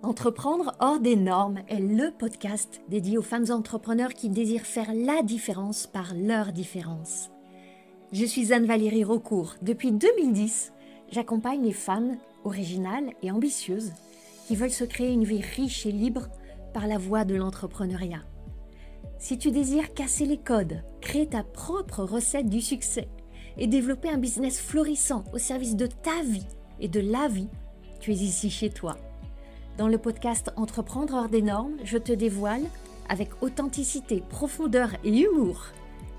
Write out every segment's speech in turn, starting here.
Entreprendre hors des normes est le podcast dédié aux femmes entrepreneurs qui désirent faire la différence par leur différence. Je suis Anne-Valérie Raucourt. Depuis 2010, j'accompagne les femmes originales et ambitieuses qui veulent se créer une vie riche et libre par la voie de l'entrepreneuriat. Si tu désires casser les codes, créer ta propre recette du succès et développer un business florissant au service de ta vie et de la vie, tu es ici chez toi. Dans le podcast Entreprendre hors des normes, je te dévoile, avec authenticité, profondeur et humour,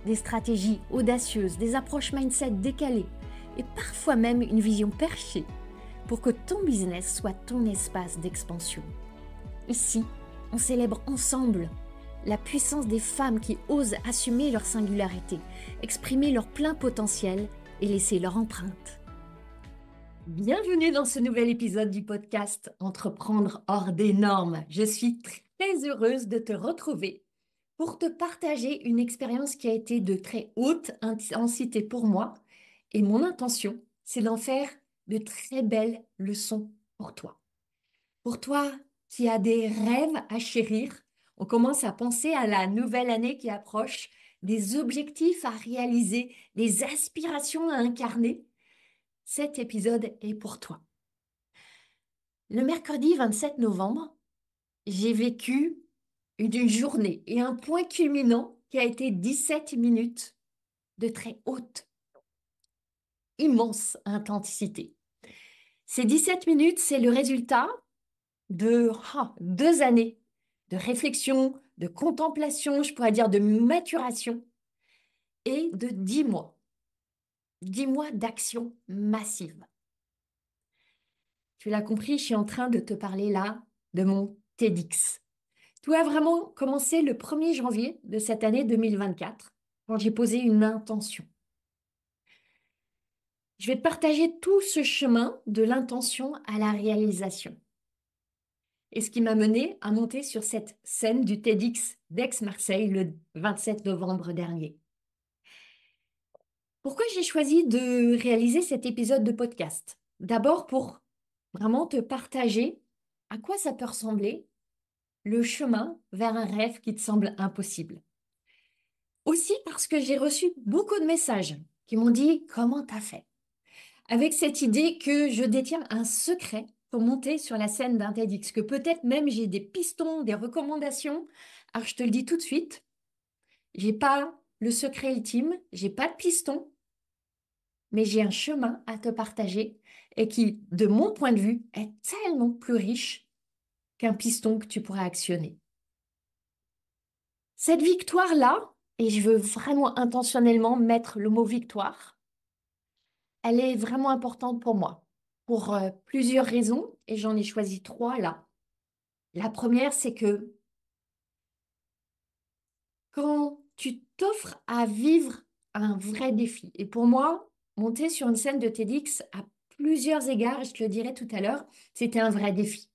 des stratégies audacieuses, des approches mindset décalées et parfois même une vision perchée pour que ton business soit ton espace d'expansion. Ici, on célèbre ensemble la puissance des femmes qui osent assumer leur singularité, exprimer leur plein potentiel et laisser leur empreinte. Bienvenue dans ce nouvel épisode du podcast Entreprendre hors des normes. Je suis très heureuse de te retrouver pour te partager une expérience qui a été de très haute intensité pour moi et mon intention, c'est d'en faire de très belles leçons pour toi. Pour toi qui as des rêves à chérir, on commence à penser à la nouvelle année qui approche, des objectifs à réaliser, des aspirations à incarner. Cet épisode est pour toi. Le mercredi 27 novembre, j'ai vécu une journée et un point culminant qui a été 17 minutes de très haute, immense intensité. Ces 17 minutes, c'est le résultat de 2 années de réflexion, de contemplation, je pourrais dire de maturation, et de 10 mois. 10 mois d'action massive. Tu l'as compris, je suis en train de te parler là de mon TEDx. Tout a vraiment commencé le 1er janvier de cette année 2024, quand j'ai posé une intention. Je vais te partager tout ce chemin de l'intention à la réalisation. Et ce qui m'a mené à monter sur cette scène du TEDx d'Aix-Marseille le 27 novembre dernier. Pourquoi j'ai choisi de réaliser cet épisode de podcast? D'abord pour vraiment te partager à quoi ça peut ressembler le chemin vers un rêve qui te semble impossible. Aussi parce que j'ai reçu beaucoup de messages qui m'ont dit comment t'as fait? Avec cette idée que je détiens un secret pour monter sur la scène d'un TEDx, que peut-être même j'ai des pistons, des recommandations. Alors je te le dis tout de suite, j'ai pas le secret ultime, j'ai pas de piston, mais j'ai un chemin à te partager et qui, de mon point de vue, est tellement plus riche qu'un piston que tu pourrais actionner. Cette victoire-là, et je veux vraiment intentionnellement mettre le mot victoire, elle est vraiment importante pour moi, pour plusieurs raisons, et j'en ai choisi 3 là. La première, c'est que quand tu t'offres à vivre un vrai défi, et pour moi, monter sur une scène de TEDx à plusieurs égards, et je te le dirai tout à l'heure, c'était un vrai défi.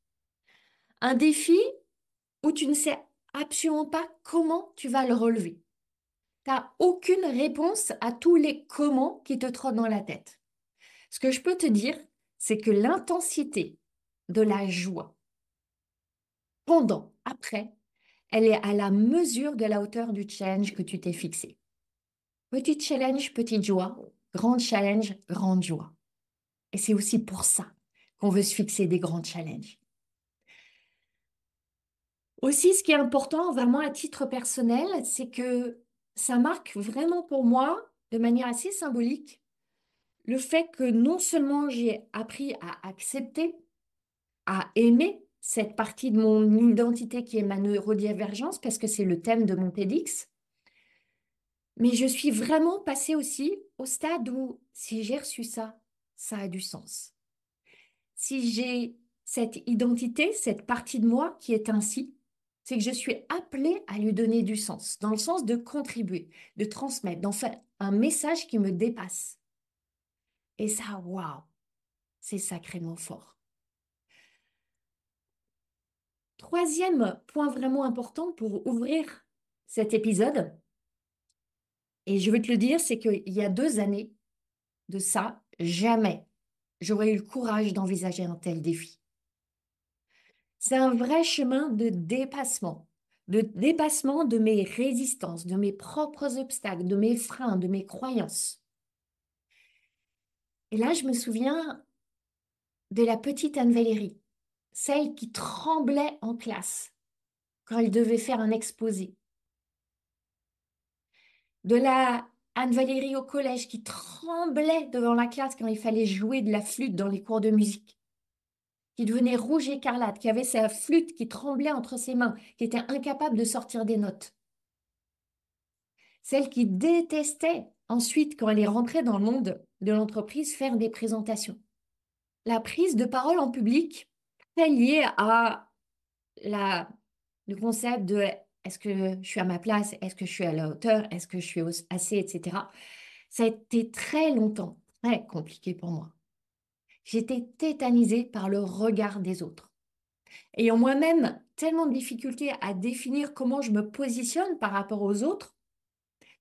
Un défi où tu ne sais absolument pas comment tu vas le relever. Tu n'as aucune réponse à tous les comment qui te trottent dans la tête. Ce que je peux te dire, c'est que l'intensité de la joie, pendant, après, elle est à la mesure de la hauteur du challenge que tu t'es fixé. Petit challenge, petite joie. Grand challenge, grande joie. Et c'est aussi pour ça qu'on veut se fixer des grands challenges. Aussi, ce qui est important, vraiment à titre personnel, c'est que ça marque vraiment pour moi, de manière assez symbolique, le fait que non seulement j'ai appris à accepter, à aimer cette partie de mon identité qui est ma neurodivergence, parce que c'est le thème de mon TEDx, mais je suis vraiment passée aussi au stade où si j'ai reçu ça, ça a du sens. Si j'ai cette identité, cette partie de moi qui est ainsi, c'est que je suis appelée à lui donner du sens, dans le sens de contribuer, de transmettre, d'en faire un message qui me dépasse. Et ça, waouh, c'est sacrément fort. Troisième point vraiment important pour ouvrir cet épisode, et je veux te le dire, c'est qu'il y a 2 années de ça, jamais j'aurais eu le courage d'envisager un tel défi. C'est un vrai chemin de dépassement de mes résistances, de mes propres obstacles, de mes freins, de mes croyances. Et là, je me souviens de la petite Anne-Valérie, celle qui tremblait en classe quand elle devait faire un exposé, de la Anne-Valérie au collège qui tremblait devant la classe quand il fallait jouer de la flûte dans les cours de musique, qui devenait rouge écarlate, qui avait sa flûte qui tremblait entre ses mains, qui était incapable de sortir des notes. Celle qui détestait ensuite, quand elle est rentrée dans le monde de l'entreprise, faire des présentations. La prise de parole en public, très liée à la, le concept de est-ce que je suis à ma place, est-ce que je suis à la hauteur, est-ce que je suis assez, etc. Ça a été très longtemps, très compliqué pour moi. J'étais tétanisée par le regard des autres. Ayant moi-même tellement de difficultés à définir comment je me positionne par rapport aux autres,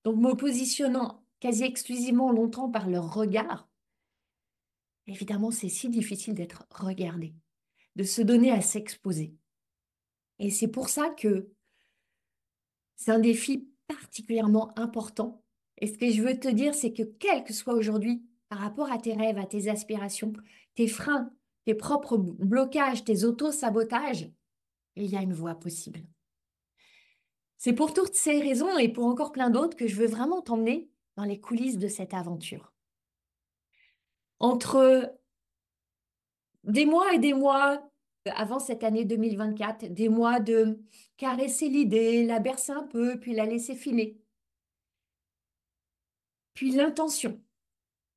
donc me positionnant quasi exclusivement longtemps par leur regard, évidemment c'est si difficile d'être regardé, de se donner à s'exposer. Et c'est pour ça que c'est un défi particulièrement important. Et ce que je veux te dire, c'est que quel que soit aujourd'hui, par rapport à tes rêves, à tes aspirations, tes freins, tes propres blocages, tes auto-sabotages, il y a une voie possible. C'est pour toutes ces raisons et pour encore plein d'autres que je veux vraiment t'emmener dans les coulisses de cette aventure. Entre des mois et des mois avant cette année 2024, des mois de caresser l'idée, la bercer un peu, puis la laisser filer, puis l'intention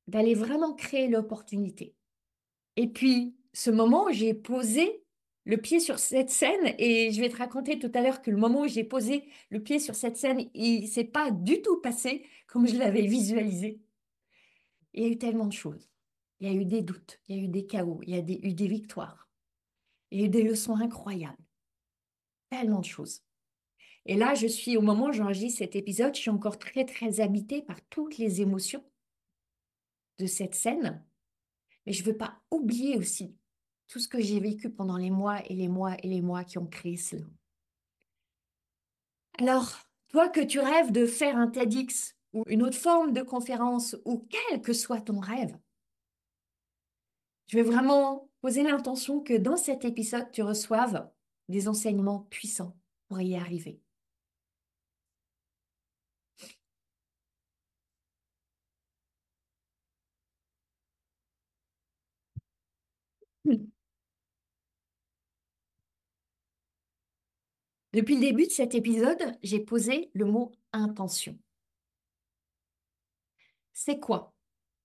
d'aller vraiment créer l'opportunité. Et puis, ce moment où j'ai posé le pied sur cette scène, et je vais te raconter tout à l'heure que le moment où j'ai posé le pied sur cette scène, il s'est pas du tout passé comme je l'avais visualisé. Il y a eu tellement de choses. Il y a eu des doutes, il y a eu des chaos, il y a eu des victoires, il y a eu des leçons incroyables, tellement de choses. Et là, je suis, au moment où j'enregistre cet épisode, je suis encore très, très habitée par toutes les émotions de cette scène. Mais je ne veux pas oublier aussi tout ce que j'ai vécu pendant les mois et les mois et les mois qui ont créé cela. Alors, toi que tu rêves de faire un TEDx ou une autre forme de conférence ou quel que soit ton rêve, je vais vraiment poser l'intention que dans cet épisode, tu reçoives des enseignements puissants pour y arriver. Depuis le début de cet épisode, j'ai posé le mot intention. C'est quoi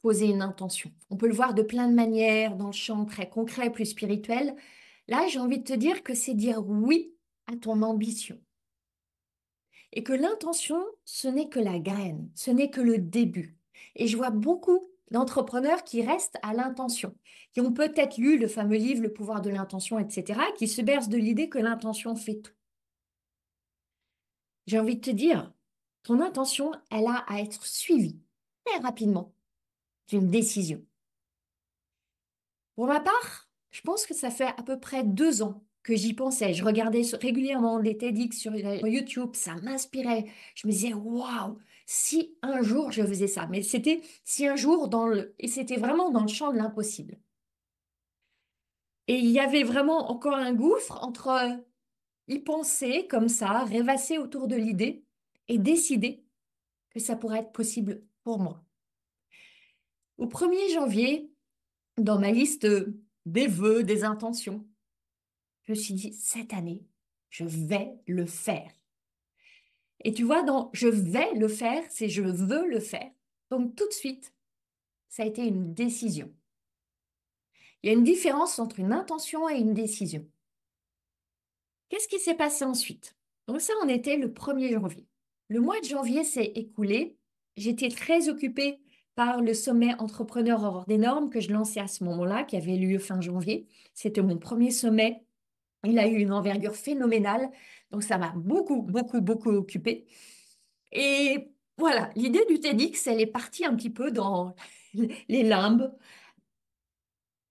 poser une intention? On peut le voir de plein de manières, dans le champ très concret, plus spirituel. Là, j'ai envie de te dire que c'est dire oui à ton ambition. Et que l'intention, ce n'est que la graine, ce n'est que le début. Et je vois beaucoup d'entrepreneurs qui restent à l'intention, qui ont peut-être lu le fameux livre Le pouvoir de l'intention, etc., qui se bercent de l'idée que l'intention fait tout. J'ai envie de te dire, ton intention, elle a à être suivie très rapidement d'une décision. Pour ma part, je pense que ça fait à peu près 2 ans que j'y pensais. Je regardais régulièrement des TEDx sur YouTube, ça m'inspirait. Je me disais, waouh, si un jour je faisais ça. Mais c'était si un jour et c'était vraiment dans le champ de l'impossible. Et il y avait vraiment encore un gouffre entre y penser comme ça, rêvasser autour de l'idée et décider que ça pourrait être possible pour moi. Au 1er janvier, dans ma liste des vœux, des intentions, je me suis dit, cette année, je vais le faire. Et tu vois, dans je vais le faire, c'est je veux le faire. Donc tout de suite, ça a été une décision. Il y a une différence entre une intention et une décision. Qu'est-ce qui s'est passé ensuite? Donc ça, on était le 1er janvier. Le mois de janvier s'est écoulé. J'étais très occupée par le sommet entrepreneur hors des normes que je lançais à ce moment-là, qui avait lieu fin janvier. C'était mon premier sommet. Il a eu une envergure phénoménale, donc ça m'a beaucoup, beaucoup, beaucoup occupée. Et voilà, l'idée du TEDx, elle est partie un petit peu dans les limbes,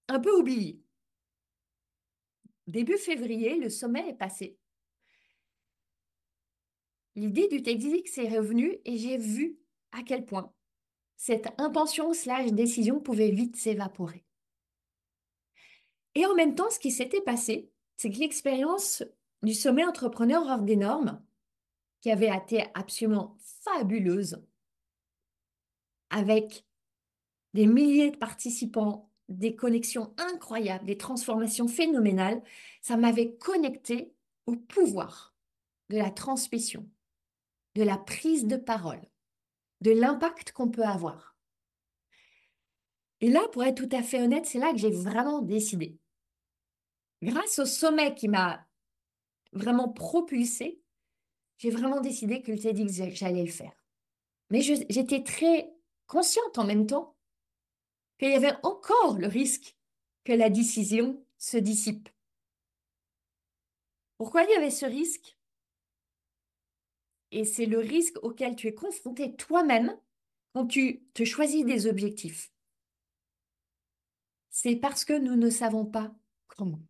un peu oubliée. Début février, le sommet est passé. L'idée du TEDx est revenue et j'ai vu à quel point cette intention slash décision pouvait vite s'évaporer. Et en même temps, ce qui s'était passé, c'est que l'expérience du sommet entrepreneur hors des normes, qui avait été absolument fabuleuse, avec des milliers de participants, des connexions incroyables, des transformations phénoménales, ça m'avait connecté au pouvoir de la transmission, de la prise de parole, de l'impact qu'on peut avoir. Et là, pour être tout à fait honnête, c'est là que j'ai vraiment décidé. Grâce au sommet qui m'a vraiment propulsée, j'ai vraiment décidé que le TEDx, j'allais le faire. Mais j'étais très consciente en même temps qu'il y avait encore le risque que la décision se dissipe. Pourquoi il y avait ce risque? Et c'est le risque auquel tu es confronté toi-même quand tu te choisis des objectifs. C'est parce que nous ne savons pas comment.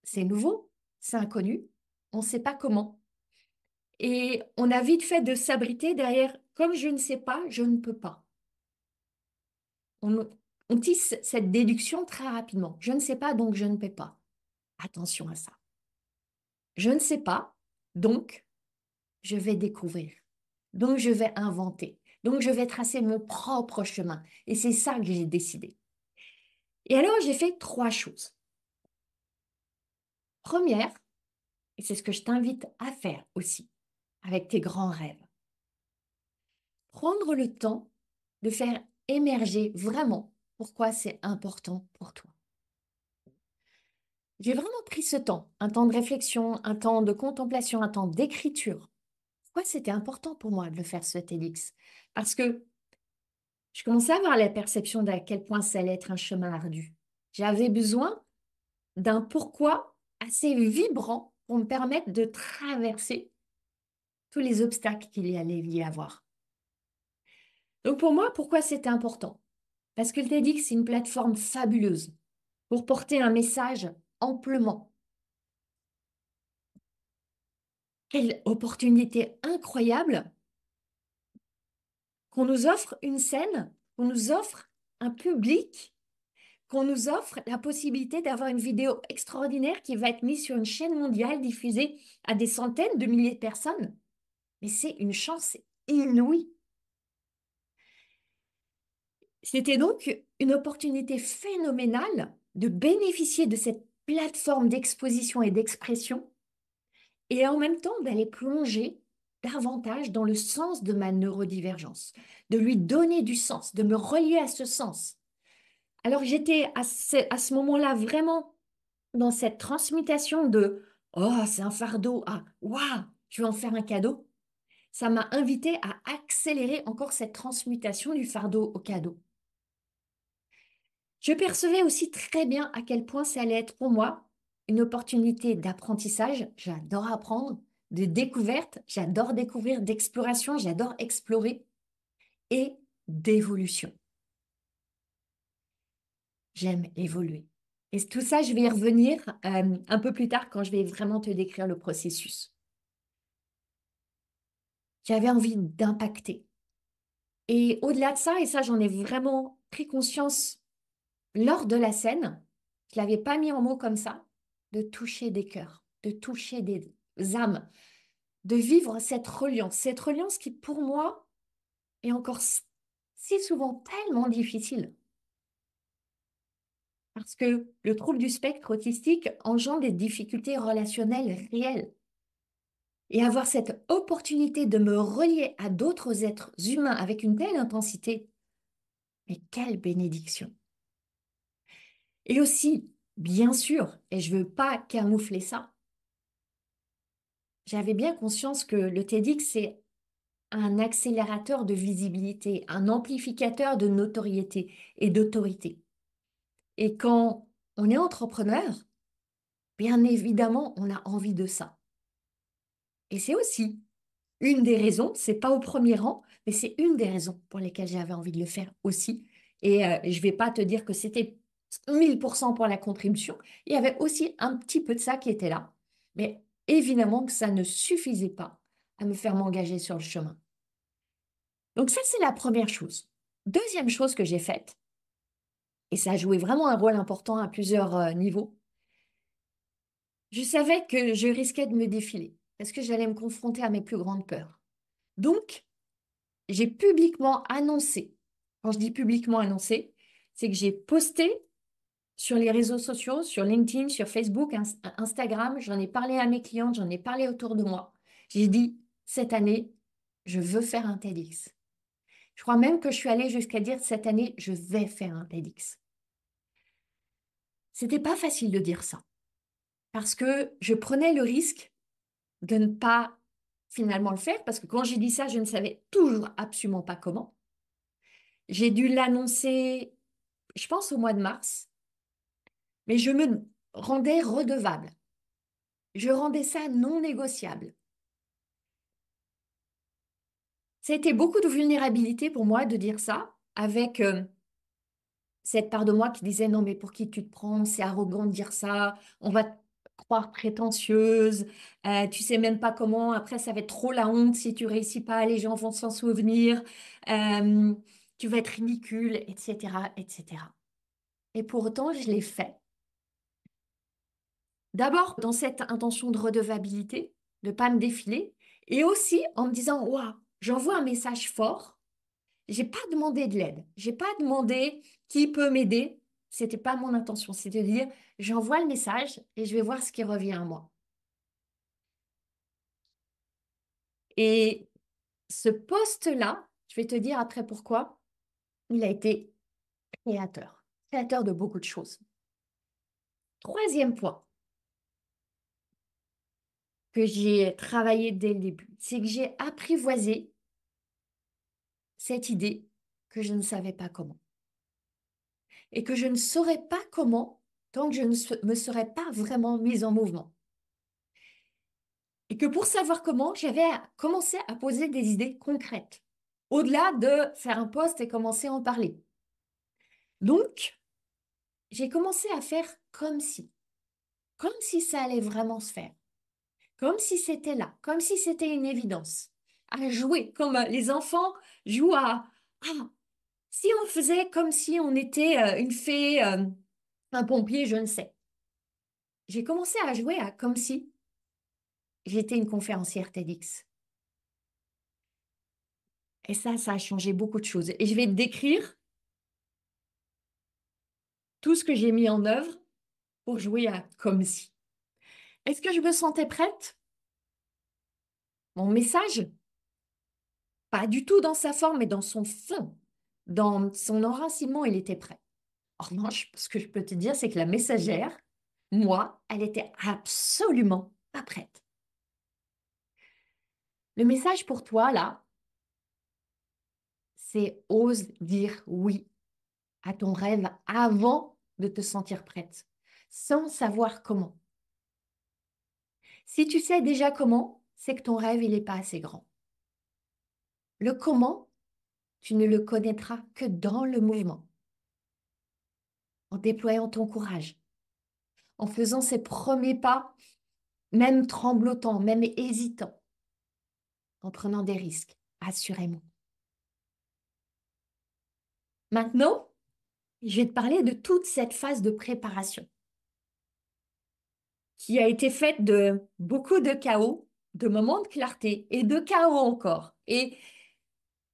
C'est nouveau, c'est inconnu, on ne sait pas comment. Et on a vite fait de s'abriter derrière, comme je ne sais pas, je ne peux pas. On, on tisse cette déduction très rapidement. Je ne sais pas, donc je ne peux pas. Attention à ça. Je ne sais pas, donc je vais découvrir. Donc je vais inventer. Donc je vais tracer mon propre chemin. Et c'est ça que j'ai décidé. Et alors j'ai fait trois choses. Première, et c'est ce que je t'invite à faire aussi avec tes grands rêves, prendre le temps de faire émerger vraiment pourquoi c'est important pour toi. J'ai vraiment pris ce temps, un temps de réflexion, un temps de contemplation, un temps d'écriture. Pourquoi c'était important pour moi de le faire ce TEDx? Parce que je commençais à avoir la perception d'à quel point ça allait être un chemin ardu. J'avais besoin d'un pourquoi assez vibrant pour me permettre de traverser tous les obstacles qu'il y allait y avoir. Donc pour moi, pourquoi c'était important? Parce que le TEDx, c'est une plateforme fabuleuse pour porter un message amplement. Quelle opportunité incroyable qu'on nous offre une scène, qu'on nous offre un public, qu'on nous offre la possibilité d'avoir une vidéo extraordinaire qui va être mise sur une chaîne mondiale, diffusée à des centaines de milliers de personnes. Mais c'est une chance inouïe. C'était donc une opportunité phénoménale de bénéficier de cette plateforme d'exposition et d'expression et en même temps d'aller plonger davantage dans le sens de ma neurodivergence, de lui donner du sens, de me relier à ce sens. Alors j'étais à ce moment-là vraiment dans cette transmutation de «Oh, c'est un fardeau» à «Waouh, je vais en faire un cadeau». Ça m'a invité à accélérer encore cette transmutation du fardeau au cadeau. Je percevais aussi très bien à quel point ça allait être pour moi une opportunité d'apprentissage. J'adore apprendre, de découverte, j'adore découvrir, d'exploration, j'adore explorer et d'évolution. J'aime évoluer. Et tout ça, je vais y revenir un peu plus tard quand je vais vraiment te décrire le processus. J'avais envie d'impacter. Et au-delà de ça, et ça j'en ai vraiment pris conscience lors de la scène, je l'avais pas mis en mots comme ça, de toucher des cœurs, de toucher des âmes, de vivre cette reliance qui pour moi est encore si souvent tellement difficile. Parce que le trouble du spectre autistique engendre des difficultés relationnelles réelles. Et avoir cette opportunité de me relier à d'autres êtres humains avec une telle intensité, mais quelle bénédiction! Et aussi, bien sûr, et je veux pas camoufler ça, j'avais bien conscience que le TEDx, c'est un accélérateur de visibilité, un amplificateur de notoriété et d'autorité. Et quand on est entrepreneur, bien évidemment, on a envie de ça. Et c'est aussi une des raisons, c'est pas au premier rang, mais c'est une des raisons pour lesquelles j'avais envie de le faire aussi. Et je vais pas te dire que c'était 1000% pour la contribution. Il y avait aussi un petit peu de ça qui était là. Mais évidemment que ça ne suffisait pas à me faire m'engager sur le chemin. Donc ça, c'est la première chose. Deuxième chose que j'ai faite, et ça a joué vraiment un rôle important à plusieurs niveaux, je savais que je risquais de me défiler parce que j'allais me confronter à mes plus grandes peurs. Donc, j'ai publiquement annoncé, quand je dis publiquement annoncé, c'est que j'ai posté sur les réseaux sociaux, sur LinkedIn, sur Facebook, Instagram, j'en ai parlé à mes clientes, j'en ai parlé autour de moi. J'ai dit, cette année, je veux faire un TEDx. Je crois même que je suis allée jusqu'à dire, cette année, je vais faire un TEDx. C'était pas facile de dire ça, parce que je prenais le risque de ne pas finalement le faire, parce que quand j'ai dit ça, je ne savais toujours absolument pas comment. J'ai dû l'annoncer, je pense, au mois de mars, mais je me rendais redevable. Je rendais ça non négociable. Ça a été beaucoup de vulnérabilité pour moi de dire ça, avec cette part de moi qui disait non, mais pour qui tu te prends? C'est arrogant de dire ça, on va te croire prétentieuse, tu sais même pas comment, après ça va être trop la honte si tu réussis pas, les gens vont s'en souvenir, euh, tu vas être ridicule, etc., etc. Et pour autant, je l'ai fait. D'abord, dans cette intention de redevabilité, de pas me défiler, et aussi en me disant, waouh, j'envoie un message fort. J'ai pas demandé de l'aide. J'ai pas demandé qui peut m'aider. C'était pas mon intention. C'était de dire, j'envoie le message et je vais voir ce qui revient à moi. Et ce poste-là, je vais te dire après pourquoi, il a été créateur. Créateur de beaucoup de choses. Troisième point que j'ai travaillé dès le début, c'est que j'ai apprivoisé cette idée que je ne savais pas comment. Et que je ne saurais pas comment tant que je me serais pas vraiment mise en mouvement. Et que pour savoir comment, j'avais commencé à poser des idées concrètes, au-delà de faire un post et commencer à en parler. Donc, j'ai commencé à faire comme si ça allait vraiment se faire, comme si c'était là, comme si c'était une évidence, à jouer, comme les enfants jouent ah, si on faisait comme si on était une fée, un pompier, je ne sais. J'ai commencé à jouer à comme si j'étais une conférencière TEDx. Et ça a changé beaucoup de choses. Et je vais te décrire tout ce que j'ai mis en œuvre pour jouer à comme si. Est-ce que je me sentais prête? Mon message, pas du tout dans sa forme, mais dans son fond, dans son enracinement, il était prêt. En revanche, ce que je peux te dire, c'est que la messagère, moi, elle était absolument pas prête. Le message pour toi, là, c'est ose dire oui à ton rêve avant de te sentir prête, sans savoir comment. Si tu sais déjà comment, c'est que ton rêve, il n'est pas assez grand. Le comment, tu ne le connaîtras que dans le mouvement, en déployant ton courage, en faisant ces premiers pas, même tremblotants, même hésitants, en prenant des risques, assurément. Maintenant, je vais te parler de toute cette phase de préparation qui a été faite de beaucoup de chaos, de moments de clarté et de chaos encore. Et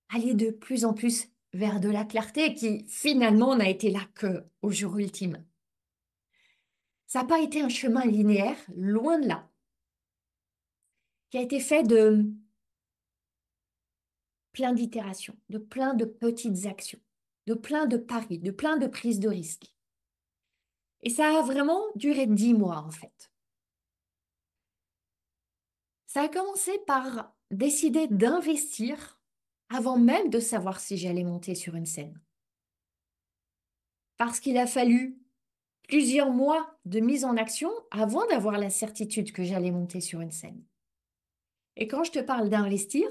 aller de plus en plus vers de la clarté qui finalement n'a été là que au jour ultime. Ça n'a pas été un chemin linéaire, loin de là, qui a été fait de plein d'itérations, de plein de petites actions, de plein de paris, de plein de prises de risques. Et ça a vraiment duré 10 mois en fait. Ça a commencé par décider d'investir avant même de savoir si j'allais monter sur une scène. Parce qu'il a fallu plusieurs mois de mise en action avant d'avoir la certitude que j'allais monter sur une scène. Et quand je te parle d'investir,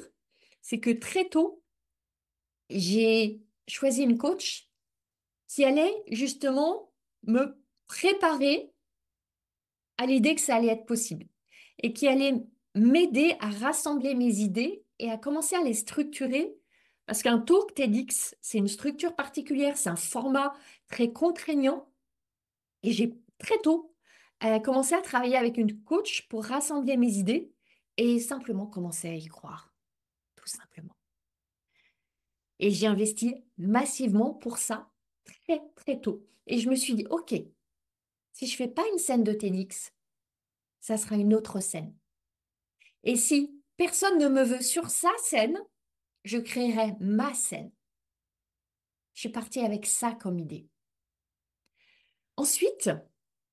c'est que très tôt, j'ai choisi une coach qui allait justement me préparer à l'idée que ça allait être possible et qui allait m'aider à rassembler mes idées et à commencer à les structurer. Parce qu'un talk TEDx, c'est une structure particulière, c'est un format très contraignant. Et j'ai très tôt commencé à travailler avec une coach pour rassembler mes idées et simplement commencer à y croire, tout simplement. Et j'ai investi massivement pour ça très, très tôt. Et je me suis dit, OK, si je fais pas une scène de TEDx, ça sera une autre scène. Et si personne ne me veut sur sa scène, je créerai ma scène. Je suis partie avec ça comme idée. Ensuite,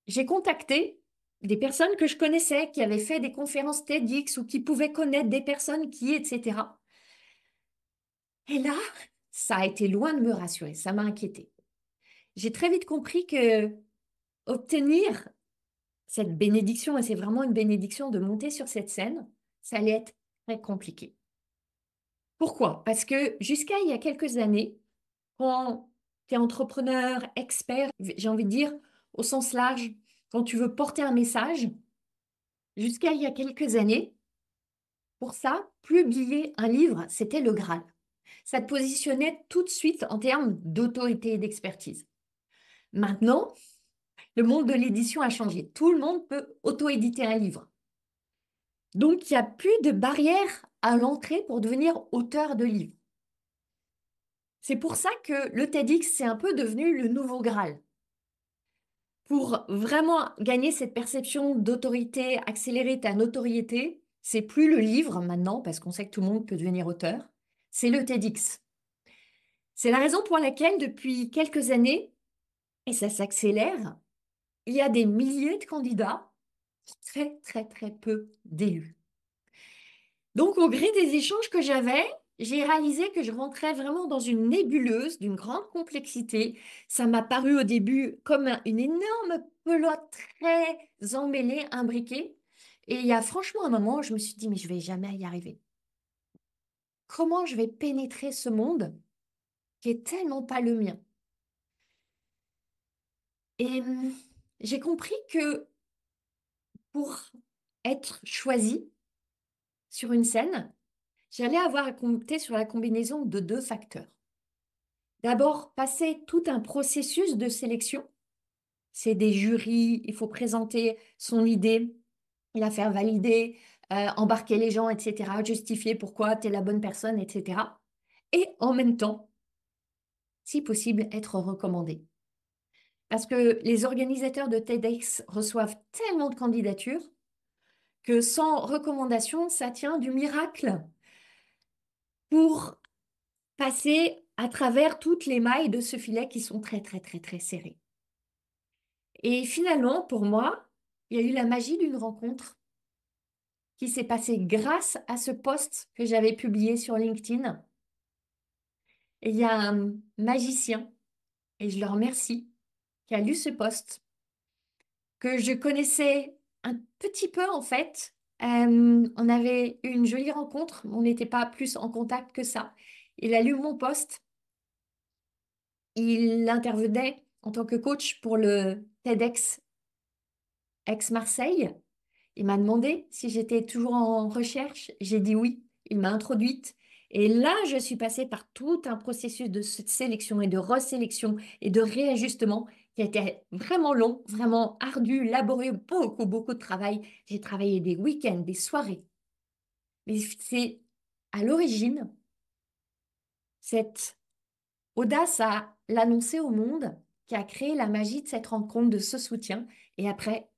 j'ai contacté des personnes que je connaissais, qui avaient fait des conférences TEDx ou qui pouvaient connaître des personnes qui, etc. Et là, ça a été loin de me rassurer, ça m'a inquiétée. J'ai très vite compris que obtenir cette bénédiction, et c'est vraiment une bénédiction de monter sur cette scène, ça allait être très compliqué. Pourquoi? Parce que jusqu'à il y a quelques années, quand tu es entrepreneur, expert, j'ai envie de dire au sens large, quand tu veux porter un message, jusqu'à il y a quelques années, pour ça, publier un livre, c'était le Graal. Ça te positionnait tout de suite en termes d'autorité et d'expertise. Maintenant, le monde de l'édition a changé. Tout le monde peut auto-éditer un livre. Donc, il n'y a plus de barrière à l'entrée pour devenir auteur de livre. C'est pour ça que le TEDx, c'est un peu devenu le nouveau Graal. Pour vraiment gagner cette perception d'autorité, accélérer ta notoriété, c'est plus le livre maintenant, parce qu'on sait que tout le monde peut devenir auteur, c'est le TEDx. C'est la raison pour laquelle, depuis quelques années, et ça s'accélère, il y a des milliers de candidats, très, très, très peu d'élus. Donc, au gré des échanges que j'avais, j'ai réalisé que je rentrais vraiment dans une nébuleuse d'une grande complexité. Ça m'a paru au début comme une énorme pelote très emmêlée, imbriquée. Et il y a franchement un moment où je me suis dit, mais je vais jamais y arriver. Comment je vais pénétrer ce monde qui est tellement pas le mien? Et j'ai compris que pour être choisi sur une scène, j'allais avoir à compter sur la combinaison de deux facteurs. D'abord, passer tout un processus de sélection. C'est des jurys, il faut présenter son idée, la faire valider, embarquer les gens, etc., justifier pourquoi tu es la bonne personne, etc. Et en même temps, si possible, être recommandé. Parce que les organisateurs de TEDx reçoivent tellement de candidatures que sans recommandation, ça tient du miracle pour passer à travers toutes les mailles de ce filet qui sont très, très, très, très serrées. Et finalement, pour moi, il y a eu la magie d'une rencontre qui s'est passée grâce à ce post que j'avais publié sur LinkedIn. Et il y a un magicien, et je le remercie, qui a lu ce post, que je connaissais un petit peu en fait. On avait eu une jolie rencontre, on n'était pas plus en contact que ça. Il a lu mon post, il intervenait en tant que coach pour le TEDx Aix-Marseille. Il m'a demandé si j'étais toujours en recherche. J'ai dit oui. Il m'a introduite. Et là, je suis passée par tout un processus de sélection et de resélection et de réajustement qui a été vraiment long, vraiment ardu, laborieux, beaucoup, beaucoup de travail. J'ai travaillé des week-ends, des soirées. Mais c'est à l'origine cette audace à l'annoncer au monde qui a créé la magie de cette rencontre, de ce soutien. Et après,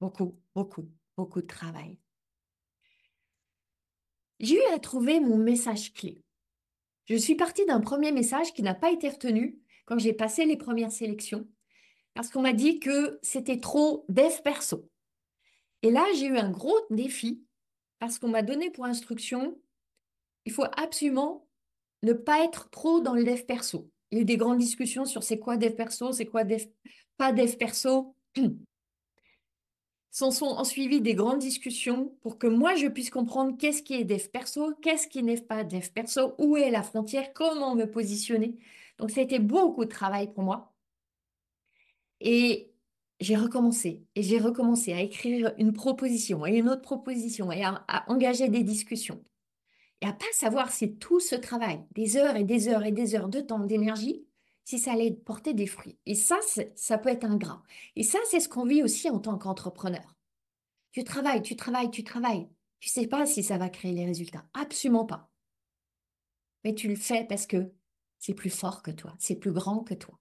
beaucoup, beaucoup, beaucoup de travail. J'ai eu à trouver mon message clé. Je suis partie d'un premier message qui n'a pas été retenu quand j'ai passé les premières sélections, parce qu'on m'a dit que c'était trop dev perso. Et là, j'ai eu un gros défi, parce qu'on m'a donné pour instruction, il faut absolument ne pas être trop dans le dev perso. Il y a eu des grandes discussions sur c'est quoi dev perso, c'est quoi dev, pas dev perso. S'en sont suivies des grandes discussions pour que moi je puisse comprendre qu'est-ce qui est dev perso, qu'est-ce qui n'est pas dev perso, où est la frontière, comment me positionner. Donc ça a été beaucoup de travail pour moi. Et j'ai recommencé, et j'ai recommencé à écrire une proposition et une autre proposition et à engager des discussions. Et à pas savoir si tout ce travail, des heures et des heures et des heures de temps, d'énergie, si ça allait porter des fruits. Et ça, ça peut être ingrat. Et ça, c'est ce qu'on vit aussi en tant qu'entrepreneur. Tu travailles, tu travailles, tu travailles. Tu sais pas si ça va créer les résultats. Absolument pas. Mais tu le fais parce que c'est plus fort que toi, c'est plus grand que toi.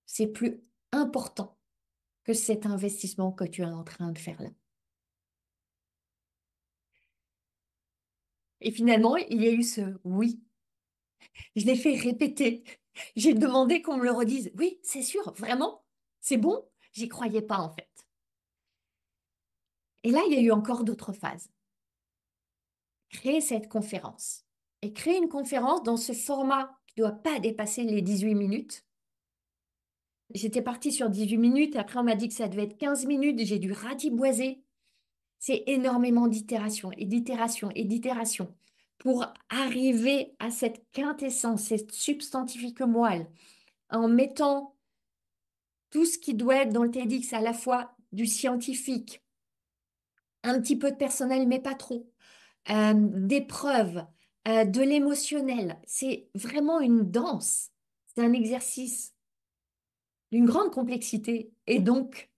C'est plus important que cet investissement que tu es en train de faire là. Et finalement, il y a eu ce oui. Je l'ai fait répéter. J'ai demandé qu'on me le redise. Oui, c'est sûr, vraiment, c'est bon. J'y croyais pas en fait. Et là, il y a eu encore d'autres phases. Créer cette conférence. Et créer une conférence dans ce format qui ne doit pas dépasser les 18 minutes. J'étais partie sur 18 minutes. Après, on m'a dit que ça devait être 15 minutes. J'ai dû ratiboiser. C'est énormément d'itération et d'itération et d'itération pour arriver à cette quintessence, cette substantifique moelle, en mettant tout ce qui doit être dans le TEDx, à la fois du scientifique, un petit peu de personnel, mais pas trop, des preuves, de l'émotionnel. C'est vraiment une danse. C'est un exercice d'une grande complexité et donc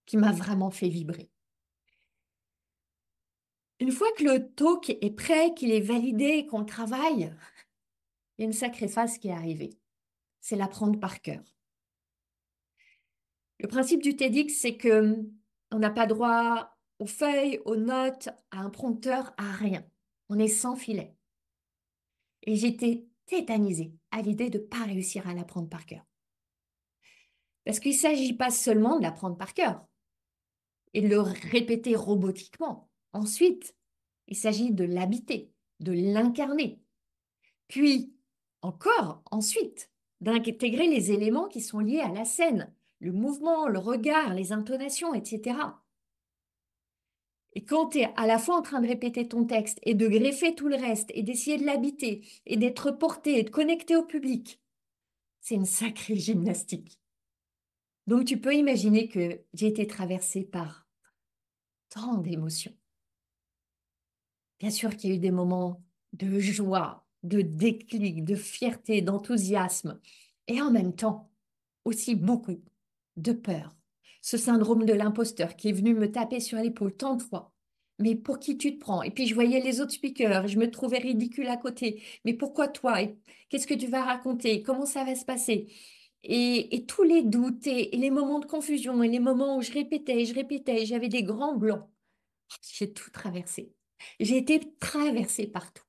qui m'a vraiment fait vibrer. Une fois que le talk est prêt, qu'il est validé, qu'on le travaille, il y a une sacrée phase qui est arrivée. C'est l'apprendre par cœur. Le principe du TEDx, c'est que on n'a pas droit aux feuilles, aux notes, à un prompteur, à rien. On est sans filet. Et j'étais tétanisée à l'idée de ne pas réussir à l'apprendre par cœur. Parce qu'il ne s'agit pas seulement de l'apprendre par cœur et de le répéter robotiquement. Ensuite, il s'agit de l'habiter, de l'incarner. Puis, encore, ensuite, d'intégrer les éléments qui sont liés à la scène, le mouvement, le regard, les intonations, etc. Et quand tu es à la fois en train de répéter ton texte et de greffer tout le reste et d'essayer de l'habiter et d'être porté et de connecter au public, c'est une sacrée gymnastique. Donc tu peux imaginer que j'ai été traversée par tant d'émotions. Bien sûr qu'il y a eu des moments de joie, de déclic, de fierté, d'enthousiasme et en même temps aussi beaucoup de peur. Ce syndrome de l'imposteur qui est venu me taper sur l'épaule tant de fois. Mais pour qui tu te prends? Et puis je voyais les autres speakers, et je me trouvais ridicule à côté. Mais pourquoi toi? Et qu'est-ce que tu vas raconter? Comment ça va se passer? Et tous les doutes et les moments de confusion et les moments où je répétais, j'avais des grands blancs. J'ai tout traversé. J'ai été traversée partout.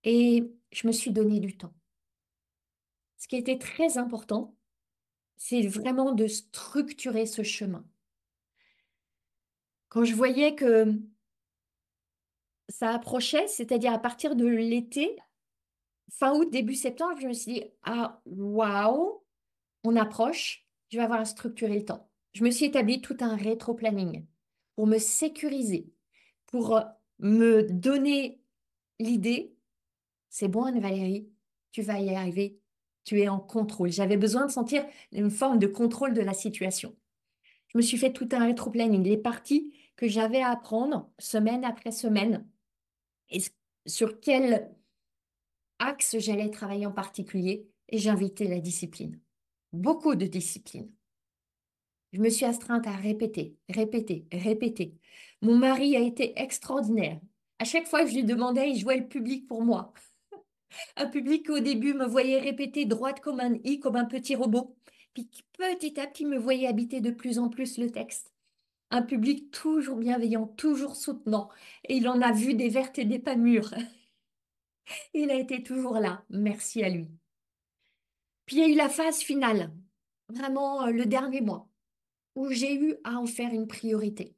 Et je me suis donné du temps. Ce qui était très important, c'est vraiment de structurer ce chemin. Quand je voyais que ça approchait, c'est-à-dire à partir de l'été, fin août, début septembre, je me suis dit, ah, waouh, on approche, je vais avoir à structurer le temps. Je me suis établi tout un rétro-planning pour me sécuriser, pour me donner l'idée, c'est bon, Anne-Valérie, tu vas y arriver, tu es en contrôle. J'avais besoin de sentir une forme de contrôle de la situation. Je me suis fait tout un rétro-planning, les parties que j'avais à apprendre semaine après semaine et sur quel axe j'allais travailler en particulier et j'invitais la discipline. Beaucoup de discipline. Je me suis astreinte à répéter, répéter, répéter. Mon mari a été extraordinaire. À chaque fois que je lui demandais, il jouait le public pour moi. Un public qui au début me voyait répéter droite comme un i, comme un petit robot, puis qui petit à petit me voyait habiter de plus en plus le texte. Un public toujours bienveillant, toujours soutenant. Et il en a vu des vertes et des pas mûres. Il a été toujours là. Merci à lui. Puis il y a eu la phase finale, vraiment le dernier mois, où j'ai eu à en faire une priorité.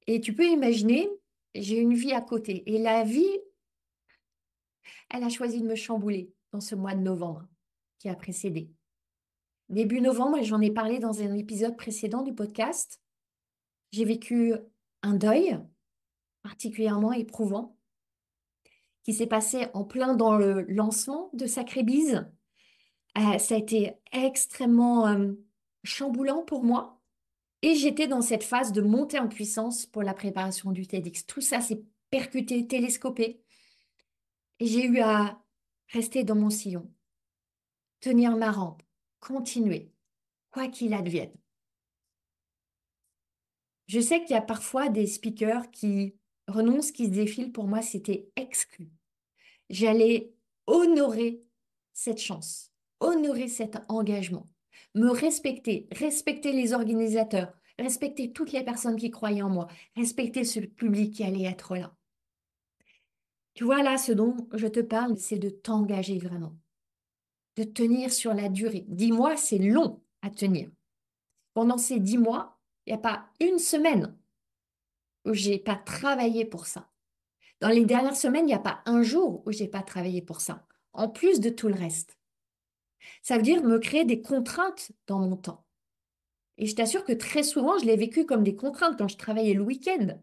Et tu peux imaginer, j'ai une vie à côté. Et la vie, elle a choisi de me chambouler dans ce mois de novembre qui a précédé. Début novembre, et j'en ai parlé dans un épisode précédent du podcast, j'ai vécu un deuil particulièrement éprouvant qui s'est passé en plein dans le lancement de Sacré Bise. Ça a été extrêmement chamboulant pour moi. Et j'étais dans cette phase de montée en puissance pour la préparation du TEDx. Tout ça s'est percuté, télescopé. Et j'ai eu à rester dans mon sillon, tenir ma rampe, continuer, quoi qu'il advienne. Je sais qu'il y a parfois des speakers qui renoncent, qui se défilent. Pour moi, c'était exclu. J'allais honorer cette chance, honorer cet engagement, me respecter, respecter les organisateurs, respecter toutes les personnes qui croyaient en moi, respecter ce public qui allait être là. Tu vois, là, ce dont je te parle, c'est de t'engager vraiment, de tenir sur la durée. 10 mois, c'est long à tenir. Pendant ces 10 mois, il n'y a pas une semaine où j'ai pas travaillé pour ça. Dans les dernières semaines, il n'y a pas un jour où j'ai pas travaillé pour ça, en plus de tout le reste. Ça veut dire me créer des contraintes dans mon temps. Et je t'assure que très souvent, je l'ai vécu comme des contraintes quand je travaillais le week-end,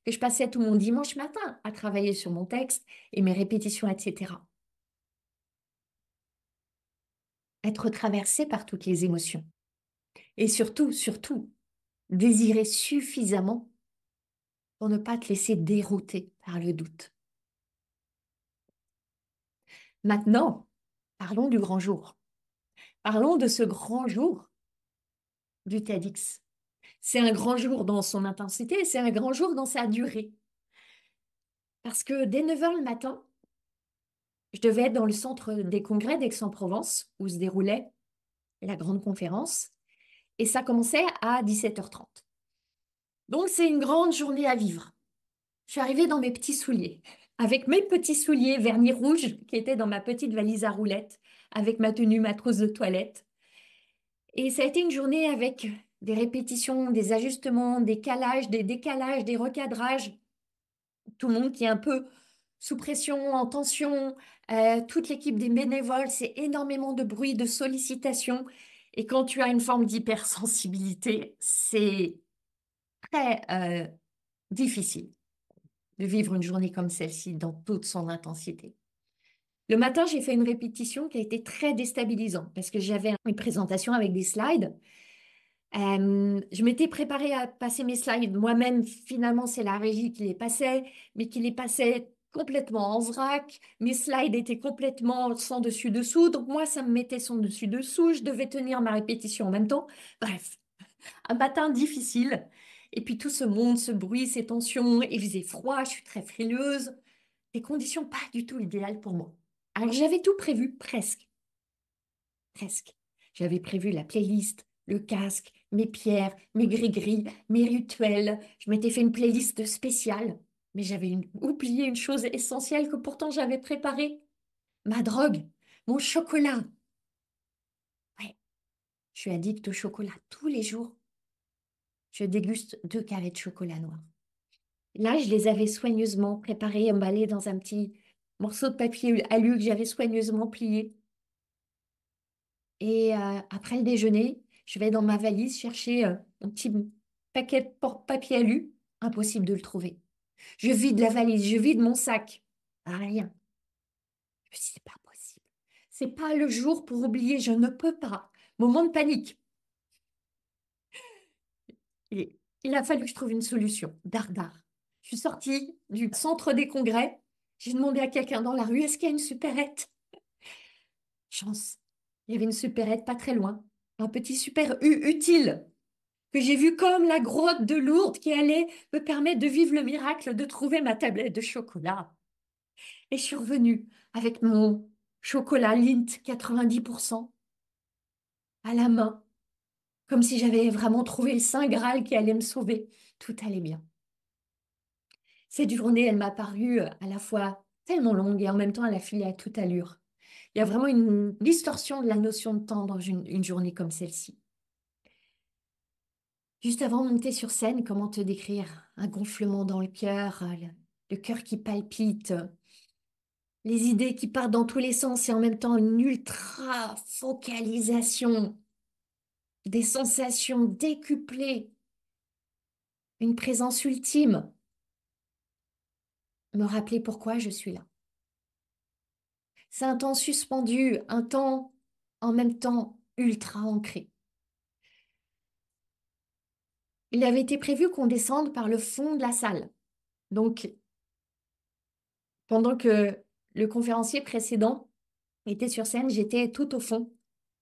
que je passais tout mon dimanche matin à travailler sur mon texte et mes répétitions, etc. Être traversé par toutes les émotions. Et surtout, surtout, désirer suffisamment pour ne pas te laisser dérouter par le doute. Maintenant, parlons du grand jour. Parlons de ce grand jour du TEDx. C'est un grand jour dans son intensité et c'est un grand jour dans sa durée. Parce que dès 9 heures le matin, je devais être dans le centre des congrès d'Aix-en-Provence où se déroulait la grande conférence et ça commençait à 17h30. Donc c'est une grande journée à vivre. Je suis arrivée dans mes petits souliers, avec mes petits souliers vernis rouges qui étaient dans ma petite valise à roulettes, avec ma tenue matrose de toilette. Et ça a été une journée avec des répétitions, des ajustements, des calages, des décalages, des recadrages. Tout le monde qui est un peu sous pression, en tension, toute l'équipe des bénévoles, c'est énormément de bruit, de sollicitations. Et quand tu as une forme d'hypersensibilité, c'est très difficile de vivre une journée comme celle-ci dans toute son intensité. Le matin, j'ai fait une répétition qui a été très déstabilisante parce que j'avais une présentation avec des slides. Je m'étais préparée à passer mes slides moi-même. Finalement, c'est la régie qui les passait, mais qui les passait complètement en vrac. Mes slides étaient complètement sans dessus-dessous. Donc moi, ça me mettait sans dessus-dessous. Je devais tenir ma répétition en même temps. Bref, un matin difficile. Et puis tout ce monde, ce bruit, ces tensions. Il faisait froid, je suis très frileuse. Des conditions pas du tout idéales pour moi. Alors j'avais tout prévu, presque. Presque. J'avais prévu la playlist, le casque, mes pierres, mes gris-gris, mes rituels. Je m'étais fait une playlist spéciale. Mais j'avais oublié une chose essentielle que pourtant j'avais préparée. Ma drogue, mon chocolat. Ouais, je suis addict au chocolat tous les jours. Je déguste 2 carrés de chocolat noir. Là, je les avais soigneusement préparés, emballés dans un petit morceau de papier alu que j'avais soigneusement plié. Et après le déjeuner, je vais dans ma valise chercher un petit paquet de papier alu. Impossible de le trouver. Je vide la valise, je vide mon sac. Rien. Je me suis dit, c'est pas possible. C'est pas le jour pour oublier, je ne peux pas. Moment de panique. Et il a fallu que je trouve une solution. Dardard. Je suis sortie du centre des congrès. J'ai demandé à quelqu'un dans la rue, est-ce qu'il y a une supérette? Chance. Il y avait une supérette pas très loin. Un petit super U utile que j'ai vu comme la grotte de Lourdes qui allait me permettre de vivre le miracle de trouver ma tablette de chocolat. Et je suis revenue avec mon chocolat Lindt 90% à la main, comme si j'avais vraiment trouvé le Saint Graal qui allait me sauver. Tout allait bien. Cette journée, elle m'a paru à la fois tellement longue et en même temps elle a filé à toute allure. Il y a vraiment une distorsion de la notion de temps dans une journée comme celle-ci. Juste avant de monter sur scène, comment te décrire? Un gonflement dans le cœur, le cœur qui palpite, les idées qui partent dans tous les sens et en même temps une ultra focalisation, des sensations décuplées, une présence ultime. Me rappeler pourquoi je suis là. C'est un temps suspendu, un temps en même temps ultra ancré. Il avait été prévu qu'on descende par le fond de la salle. Donc, pendant que le conférencier précédent était sur scène, j'étais tout au fond,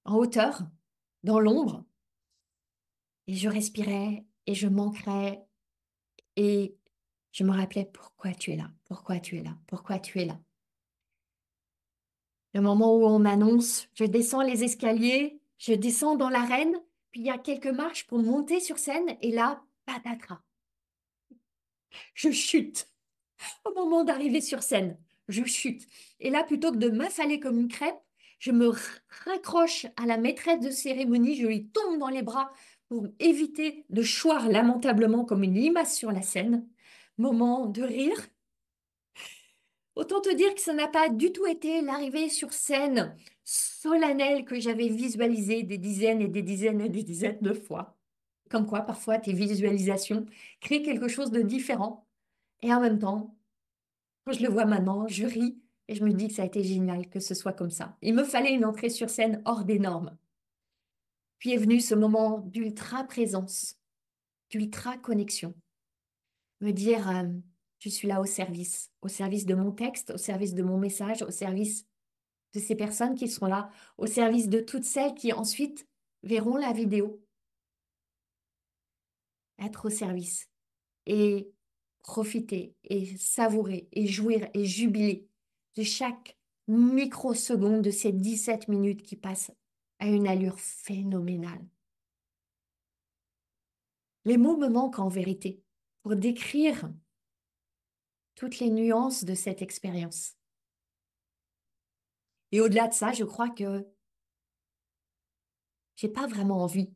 en hauteur, dans l'ombre, et je respirais et je m'ancrais et je me rappelais pourquoi tu es là, pourquoi tu es là, pourquoi tu es là. Le moment où on m'annonce, je descends les escaliers, je descends dans l'arène, puis il y a quelques marches pour monter sur scène, et là, patatras, je chute. Au moment d'arriver sur scène, je chute. Et là, plutôt que de m'affaler comme une crêpe, je me raccroche à la maîtresse de cérémonie, je lui tombe dans les bras pour éviter de choir lamentablement comme une limace sur la scène. Moment de rire. Autant te dire que ça n'a pas du tout été l'arrivée sur scène solennelle que j'avais visualisée des dizaines et des dizaines et des dizaines de fois. Comme quoi, parfois, tes visualisations créent quelque chose de différent. Et en même temps, quand je le vois maintenant, je ris et je me dis que ça a été génial que ce soit comme ça. Il me fallait une entrée sur scène hors des normes. Puis est venu ce moment d'ultra présence, d'ultra connexion. Me dire, je suis là au service de mon texte, au service de mon message, au service de ces personnes qui seront là, au service de toutes celles qui ensuite verront la vidéo. Être au service et profiter et savourer et jouir et jubiler de chaque microseconde de ces 17 minutes qui passent à une allure phénoménale. Les mots me manquent en vérité pour décrire toutes les nuances de cette expérience. Et au-delà de ça, je crois que j'ai pas vraiment envie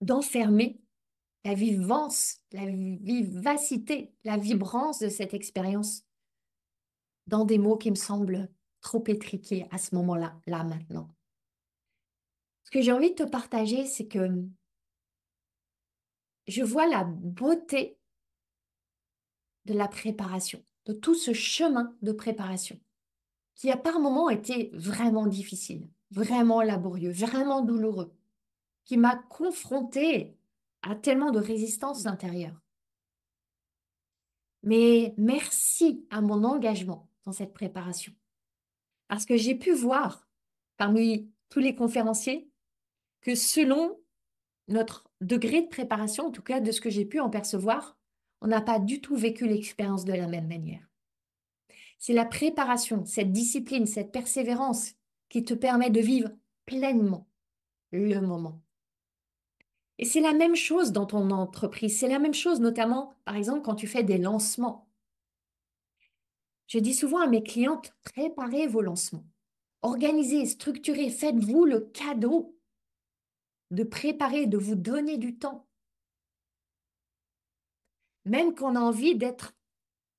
d'enfermer la vivance, la vivacité, la vibrance de cette expérience dans des mots qui me semblent trop étriqués à ce moment-là, là maintenant. Ce que j'ai envie de te partager, c'est que je vois la beauté de la préparation, de tout ce chemin de préparation, qui a par moments été vraiment difficile, vraiment laborieux, vraiment douloureux, qui m'a confrontée à tellement de résistance intérieure. Mais merci à mon engagement dans cette préparation, parce que j'ai pu voir parmi tous les conférenciers que selon notre degré de préparation, en tout cas de ce que j'ai pu en percevoir, on n'a pas du tout vécu l'expérience de la même manière. C'est la préparation, cette discipline, cette persévérance qui te permet de vivre pleinement le moment. Et c'est la même chose dans ton entreprise, c'est la même chose notamment, par exemple, quand tu fais des lancements. Je dis souvent à mes clientes, préparez vos lancements. Organisez, structurez, faites-vous le cadeau de préparer, de vous donner du temps. Même qu'on a envie d'être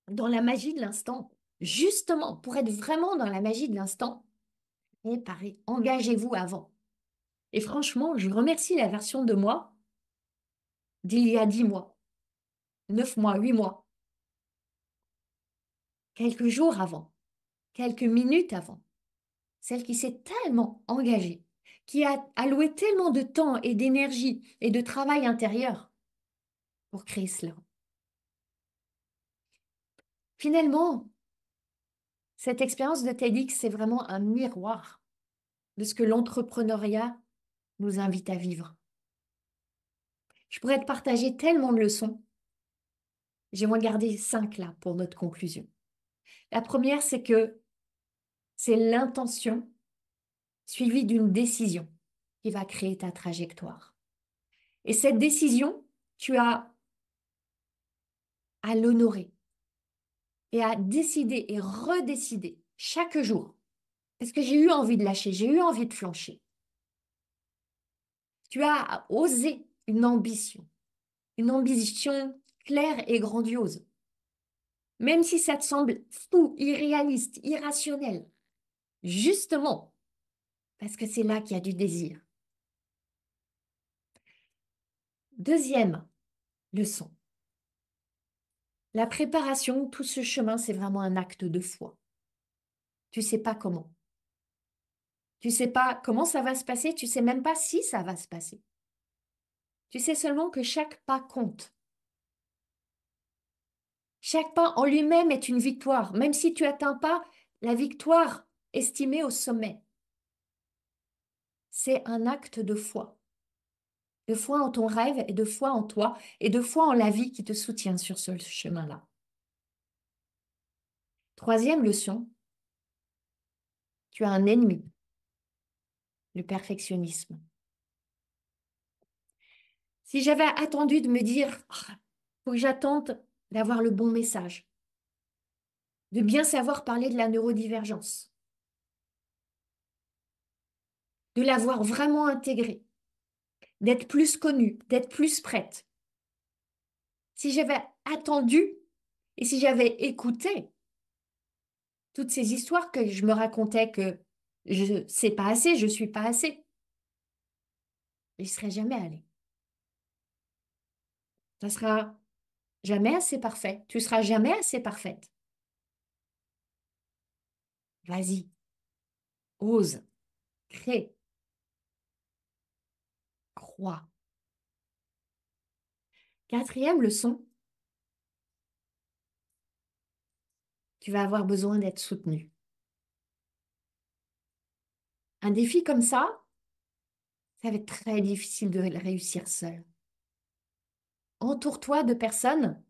dans la magie de l'instant, justement, pour être vraiment dans la magie de l'instant, préparez, engagez-vous avant. Et franchement, je remercie la version de moi d'il y a 10 mois, 9 mois, 8 mois, quelques jours avant, quelques minutes avant, celle qui s'est tellement engagée, qui a alloué tellement de temps et d'énergie et de travail intérieur pour créer cela. Finalement, cette expérience de TEDx, c'est vraiment un miroir de ce que l'entrepreneuriat nous invite à vivre. Je pourrais te partager tellement de leçons. J'aimerais garder 5 là pour notre conclusion. La première, c'est que c'est l'intention suivie d'une décision qui va créer ta trajectoire. Et cette décision, tu as à l'honorer et à décider et redécider chaque jour. Parce que j'ai eu envie de lâcher, j'ai eu envie de flancher. Tu as à oser une ambition claire et grandiose. Même si ça te semble fou, irréaliste, irrationnel, justement, parce que c'est là qu'il y a du désir. Deuxième leçon, la préparation, tout ce chemin, c'est vraiment un acte de foi. Tu sais pas comment. Tu sais pas comment ça va se passer, tu sais même pas si ça va se passer. Tu sais seulement que chaque pas compte. Chaque pas en lui-même est une victoire, même si tu atteins pas la victoire estimée au sommet. C'est un acte de foi en ton rêve et de foi en toi et de foi en la vie qui te soutient sur ce chemin-là. Troisième leçon, tu as un ennemi, le perfectionnisme. Si j'avais attendu de me dire, ah, faut que j'attende d'avoir le bon message, de bien savoir parler de la neurodivergence, de l'avoir vraiment intégré, d'être plus connue, d'être plus prête. Si j'avais attendu et si j'avais écouté toutes ces histoires que je me racontais que je sais pas assez, je suis pas assez, je serais jamais allée. Ça sera jamais assez parfait. Tu seras jamais assez parfaite. Vas-y, ose, crée, crois. Quatrième leçon, tu vas avoir besoin d'être soutenu. Un défi comme ça va être très difficile de le réussir seul. Entoure-toi de personnes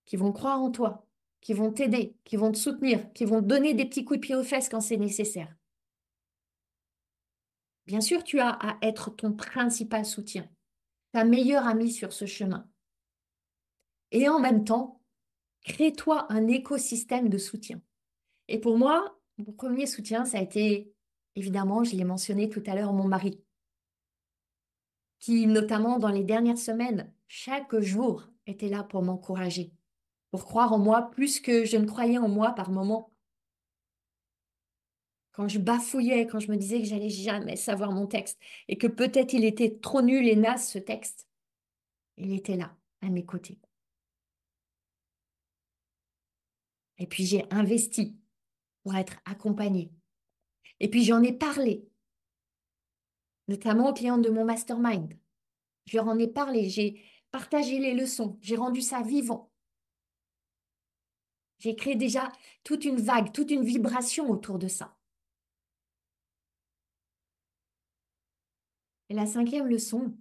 qui vont croire en toi, qui vont t'aider, qui vont te soutenir, qui vont te donner des petits coups de pied aux fesses quand c'est nécessaire. Bien sûr, tu as à être ton principal soutien, ta meilleure amie sur ce chemin. Et en même temps, crée-toi un écosystème de soutien. Et pour moi, mon premier soutien, ça a été, évidemment, je l'ai mentionné tout à l'heure, mon mari, qui, notamment dans les dernières semaines, chaque jour, était là pour m'encourager, pour croire en moi plus que je ne croyais en moi par moments. Quand je bafouillais, quand je me disais que j'allais jamais savoir mon texte et que peut-être il était trop nul et naze ce texte, il était là, à mes côtés. Et puis j'ai investi pour être accompagnée. Et puis j'en ai parlé, notamment aux clientes de mon mastermind. Je leur en ai parlé, j'ai partagé les leçons, j'ai rendu ça vivant. J'ai créé déjà toute une vague, toute une vibration autour de ça. Et la cinquième leçon,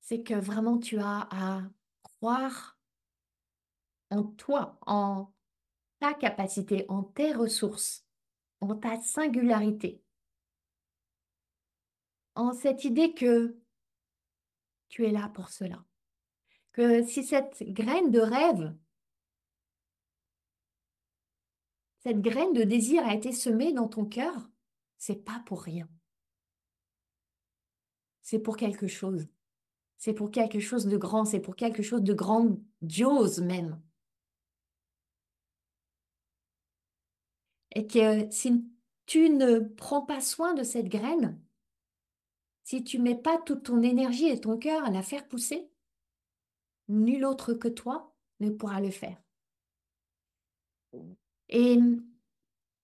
c'est que vraiment tu as à croire en toi, en ta capacité, en tes ressources, en ta singularité, en cette idée que tu es là pour cela. Que si cette graine de rêve, cette graine de désir a été semée dans ton cœur, c'est pas pour rien. C'est pour quelque chose. C'est pour quelque chose de grand, c'est pour quelque chose de grandiose même. Et que si tu ne prends pas soin de cette graine, si tu mets pas toute ton énergie et ton cœur à la faire pousser, nul autre que toi ne pourra le faire. Et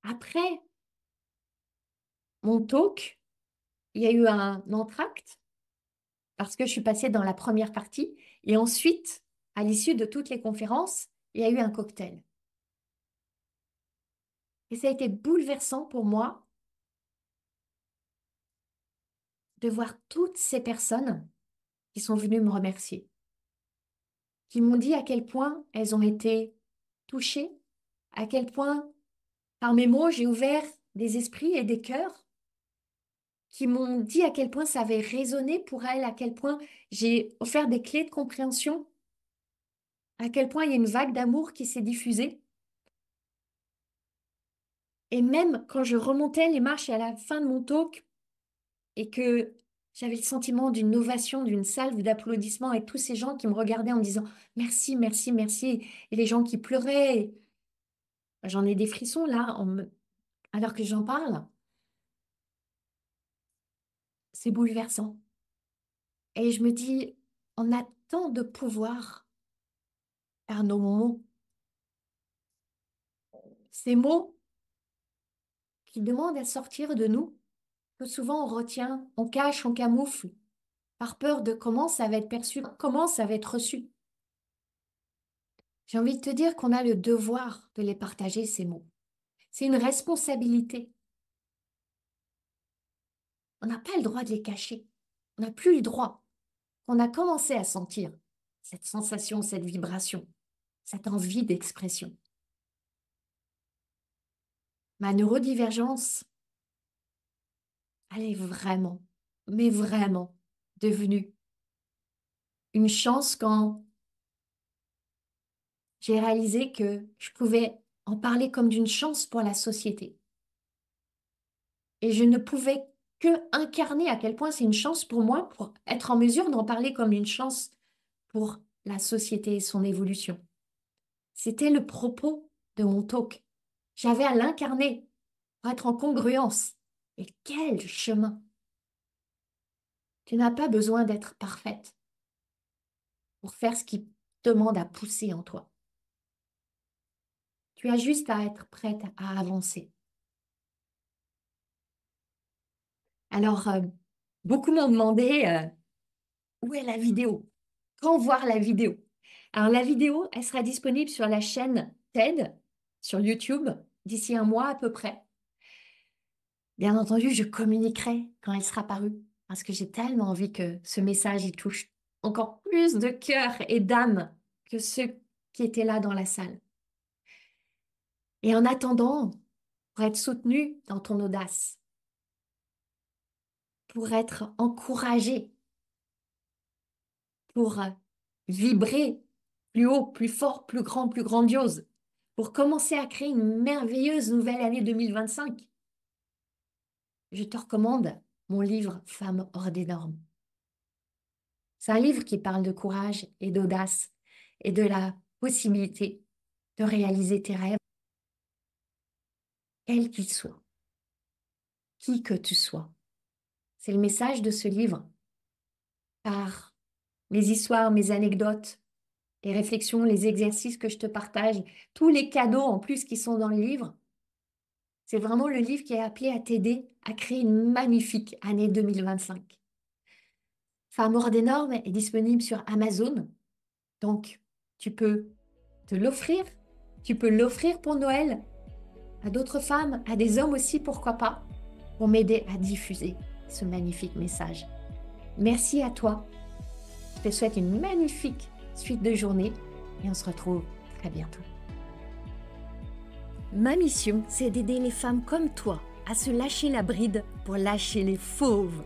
après mon talk, il y a eu un entracte parce que je suis passée dans la première partie. Et ensuite, à l'issue de toutes les conférences, il y a eu un cocktail. Et ça a été bouleversant pour moi de voir toutes ces personnes qui sont venues me remercier, qui m'ont dit à quel point elles ont été touchées, à quel point, par mes mots, j'ai ouvert des esprits et des cœurs, qui m'ont dit à quel point ça avait résonné pour elles, à quel point j'ai offert des clés de compréhension, à quel point il y a une vague d'amour qui s'est diffusée. Et même quand je remontais les marches à la fin de mon talk et que j'avais le sentiment d'une ovation, d'une salve d'applaudissements et tous ces gens qui me regardaient en me disant merci, merci, merci, et les gens qui pleuraient, j'en ai des frissons là, alors que j'en parle, c'est bouleversant. Et je me dis, on a tant de pouvoir par nos mots. Ces mots qui demandent à sortir de nous, que souvent on retient, on cache, on camoufle, par peur de comment ça va être perçu, comment ça va être reçu. J'ai envie de te dire qu'on a le devoir de les partager, ces mots. C'est une responsabilité. On n'a pas le droit de les cacher. On n'a plus le droit. On a commencé à sentir cette sensation, cette vibration, cette envie d'expression. Ma neurodivergence, elle est vraiment, mais vraiment devenue une chance quand j'ai réalisé que je pouvais en parler comme d'une chance pour la société. Et je ne pouvais que incarner à quel point c'est une chance pour moi, pour être en mesure d'en parler comme une chance pour la société et son évolution. C'était le propos de mon talk. J'avais à l'incarner pour être en congruence. Et quel chemin! Tu n'as pas besoin d'être parfaite pour faire ce qui demande à pousser en toi. Tu as juste à être prête à avancer. Alors, beaucoup m'ont demandé où est la vidéo? Quand voir la vidéo? Alors, la vidéo, elle sera disponible sur la chaîne TED, sur YouTube, d'ici un mois à peu près. Bien entendu, je communiquerai quand elle sera parue, parce que j'ai tellement envie que ce message y touche encore plus de cœur et d'âme que ceux qui étaient là dans la salle. Et en attendant, pour être soutenu dans ton audace, pour être encouragé, pour vibrer plus haut, plus fort, plus grand, plus grandiose, pour commencer à créer une merveilleuse nouvelle année 2025, je te recommande mon livre Femmes hors des normes. C'est un livre qui parle de courage et d'audace et de la possibilité de réaliser tes rêves, quels qu'ils soient, qui que tu sois. C'est le message de ce livre par mes histoires, mes anecdotes, les réflexions, les exercices que je te partage, tous les cadeaux en plus qui sont dans le livre. C'est vraiment le livre qui est appelé à t'aider à créer une magnifique année 2025. Femmes hors des normes est disponible sur Amazon. Donc, tu peux te l'offrir. Tu peux l'offrir pour Noël à d'autres femmes, à des hommes aussi, pourquoi pas, pour m'aider à diffuser ce magnifique message. Merci à toi. Je te souhaite une magnifique suite de journée et on se retrouve très bientôt. Ma mission, c'est d'aider les femmes comme toi à se lâcher la bride pour lâcher les fauves.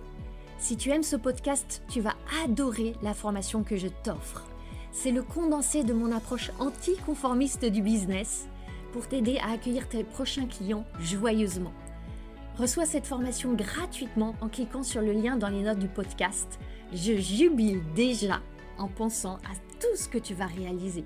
Si tu aimes ce podcast, tu vas adorer la formation que je t'offre. C'est le condensé de mon approche anticonformiste du business pour t'aider à accueillir tes prochains clients joyeusement. Reçois cette formation gratuitement en cliquant sur le lien dans les notes du podcast. Je jubile déjà en pensant à tout ce que tu vas réaliser.